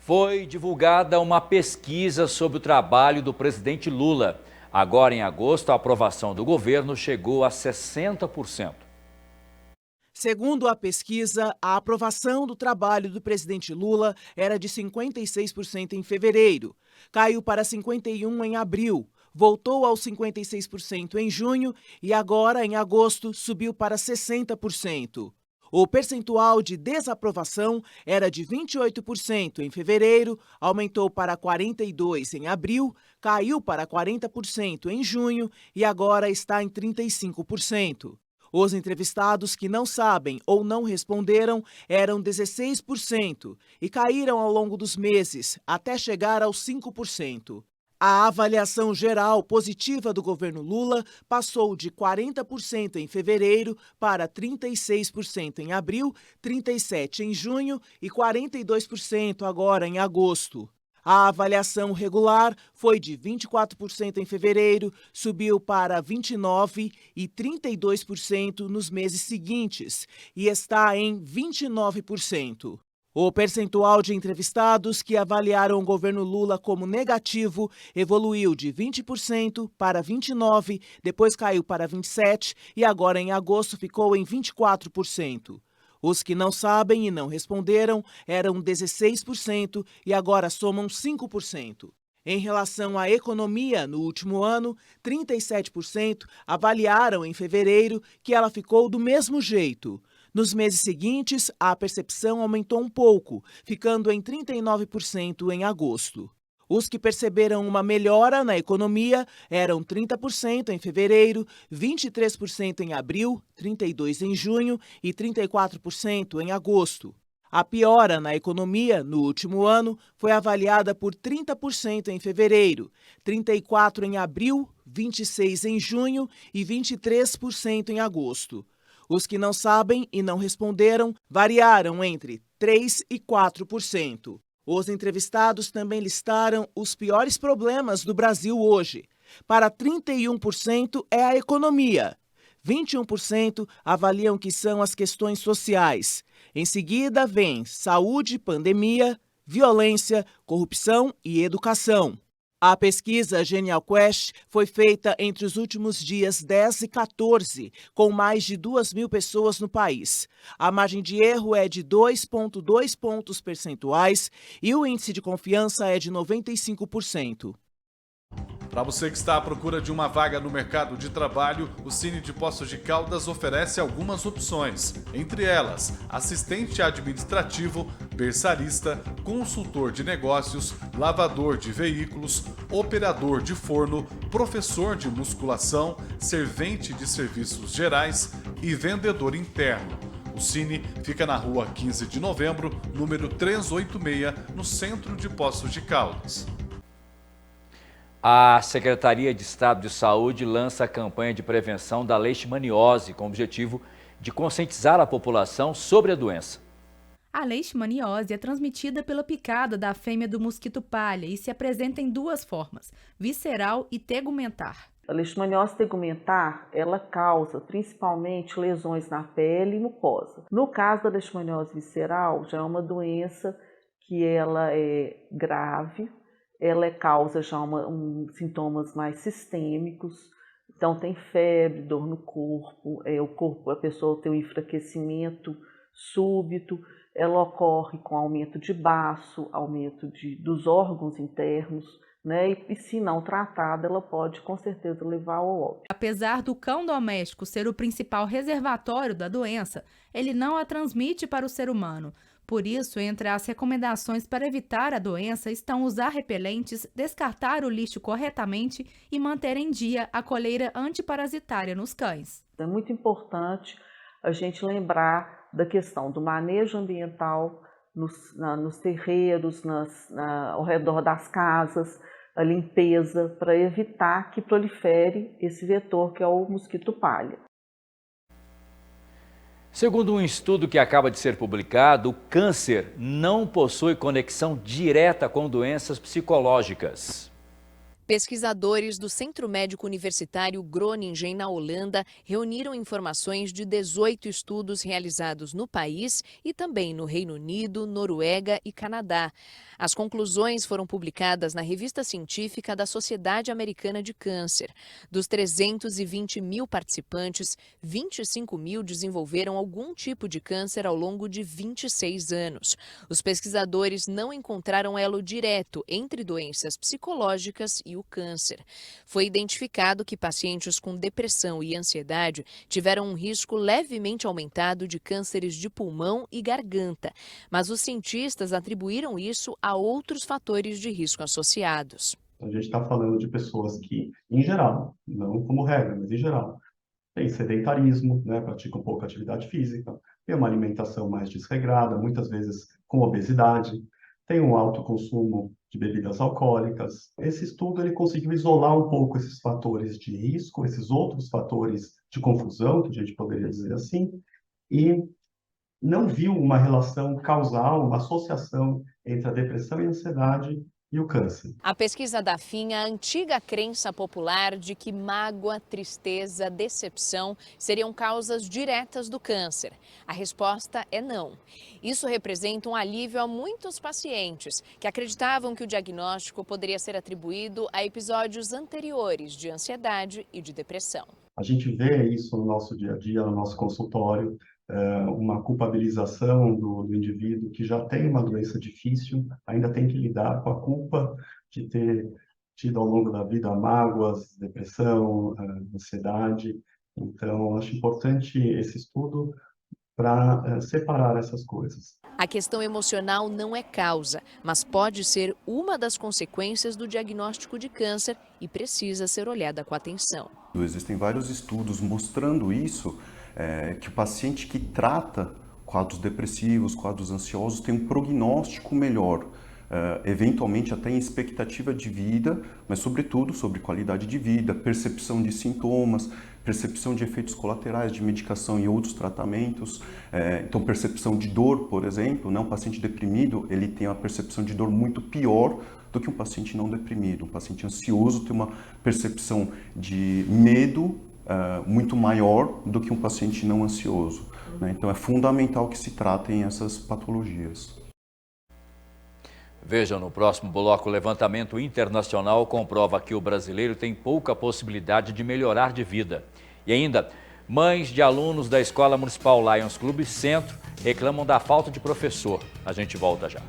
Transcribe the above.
Foi divulgada uma pesquisa sobre o trabalho do presidente Lula. Agora, em agosto, a aprovação do governo chegou a 60%. Segundo a pesquisa, a aprovação do trabalho do presidente Lula era de 56% em fevereiro, caiu para 51% em abril, voltou aos 56% em junho e agora, em agosto, subiu para 60%. O percentual de desaprovação era de 28% em fevereiro, aumentou para 42% em abril, caiu para 40% em junho e agora está em 35%. Os entrevistados que não sabem ou não responderam eram 16% e caíram ao longo dos meses, até chegar aos 5%. A avaliação geral positiva do governo Lula passou de 40% em fevereiro para 36% em abril, 37% em junho e 42% agora em agosto. A avaliação regular foi de 24% em fevereiro, subiu para 29% e 32% nos meses seguintes e está em 29%. O percentual de entrevistados que avaliaram o governo Lula como negativo evoluiu de 20% para 29%, depois caiu para 27% e agora em agosto ficou em 24%. Os que não sabem e não responderam eram 16% e agora somam 5%. Em relação à economia, no último ano, 37% avaliaram em fevereiro que ela ficou do mesmo jeito. Nos meses seguintes, a percepção aumentou um pouco, ficando em 39% em agosto. Os que perceberam uma melhora na economia eram 30% em fevereiro, 23% em abril, 32% em junho e 34% em agosto. A piora na economia no último ano foi avaliada por 30% em fevereiro, 34% em abril, 26% em junho e 23% em agosto. Os que não sabem e não responderam variaram entre 3% e 4%. Os entrevistados também listaram os piores problemas do Brasil hoje. Para 31% é a economia. 21% avaliam que são as questões sociais. Em seguida vem saúde, pandemia, violência, corrupção e educação. A pesquisa Genial Quest foi feita entre os últimos dias 10 e 14, com mais de 2.000 pessoas no país. A margem de erro é de 2,2 pontos percentuais e o índice de confiança é de 95%. Para você que está à procura de uma vaga no mercado de trabalho, o Cine de Poços de Caldas oferece algumas opções. Entre elas, assistente administrativo, berçarista, consultor de negócios, lavador de veículos, operador de forno, professor de musculação, servente de serviços gerais e vendedor interno. O Cine fica na rua 15 de novembro, número 386, no centro de Poços de Caldas. A Secretaria de Estado de Saúde lança a campanha de prevenção da leishmaniose com o objetivo de conscientizar a população sobre a doença. A leishmaniose é transmitida pela picada da fêmea do mosquito palha e se apresenta em duas formas, visceral e tegumentar. A leishmaniose tegumentar, ela causa principalmente lesões na pele e mucosa. No caso da leishmaniose visceral, já é uma doença que ela é grave, ela causa já sintomas mais sistêmicos, então tem febre, dor no corpo, a pessoa tem um enfraquecimento súbito, ela ocorre com aumento de baço, aumento dos órgãos internos, né? E se não tratada, ela pode com certeza levar ao óbito. Apesar do cão doméstico ser o principal reservatório da doença, ele não a transmite para o ser humano. Por isso, entre as recomendações para evitar a doença estão usar repelentes, descartar o lixo corretamente e manter em dia a coleira antiparasitária nos cães. É muito importante a gente lembrar da questão do manejo ambiental nos terreiros, ao redor das casas, a limpeza, para evitar que prolifere esse vetor que é o mosquito palha. Segundo um estudo que acaba de ser publicado, o câncer não possui conexão direta com doenças psicológicas. Pesquisadores do Centro Médico Universitário Groningen, na Holanda, reuniram informações de 18 estudos realizados no país e também no Reino Unido, Noruega e Canadá. As conclusões foram publicadas na revista científica da Sociedade Americana de Câncer. Dos 320 mil participantes, 25 mil desenvolveram algum tipo de câncer ao longo de 26 anos. Os pesquisadores não encontraram elo direto entre doenças psicológicas e o câncer. Foi identificado que pacientes com depressão e ansiedade tiveram um risco levemente aumentado de cânceres de pulmão e garganta, mas os cientistas atribuíram isso a outros fatores de risco associados. A gente está falando de pessoas que, em geral, não como regra, mas em geral, têm sedentarismo, né, praticam pouca atividade física, têm uma alimentação mais desregrada, muitas vezes com obesidade, têm um alto consumo de bebidas alcoólicas. Esse estudo ele conseguiu isolar um pouco esses fatores de risco, esses outros fatores de confusão, que a gente poderia dizer assim, e não viu uma relação causal, uma associação entre a depressão e a ansiedade e o câncer. A pesquisa da afim a antiga crença popular de que mágoa, tristeza, decepção seriam causas diretas do câncer. A resposta é não. Isso representa um alívio a muitos pacientes que acreditavam que o diagnóstico poderia ser atribuído a episódios anteriores de ansiedade e de depressão. A gente vê isso no nosso dia a dia, no nosso consultório, uma culpabilização do indivíduo que já tem uma doença difícil, ainda tem que lidar com a culpa de ter tido ao longo da vida mágoas, depressão, ansiedade. Então, acho importante esse estudo para separar essas coisas. A questão emocional não é causa, mas pode ser uma das consequências do diagnóstico de câncer e precisa ser olhada com atenção. Existem vários estudos mostrando isso, que o paciente que trata quadros depressivos, quadros ansiosos, tem um prognóstico melhor, eventualmente até em expectativa de vida, mas sobretudo sobre qualidade de vida, percepção de sintomas, percepção de efeitos colaterais de medicação e outros tratamentos, então percepção de dor, por exemplo, né? Um paciente deprimido ele tem uma percepção de dor muito pior do que um paciente não deprimido. Um paciente ansioso tem uma percepção de medo muito maior do que um paciente não ansioso, né? Então é fundamental que se tratem essas patologias. Vejam no próximo bloco, o levantamento internacional comprova que o brasileiro tem pouca possibilidade de melhorar de vida. E ainda, mães de alunos da Escola Municipal Lions Clube Centro reclamam da falta de professor. A gente volta já.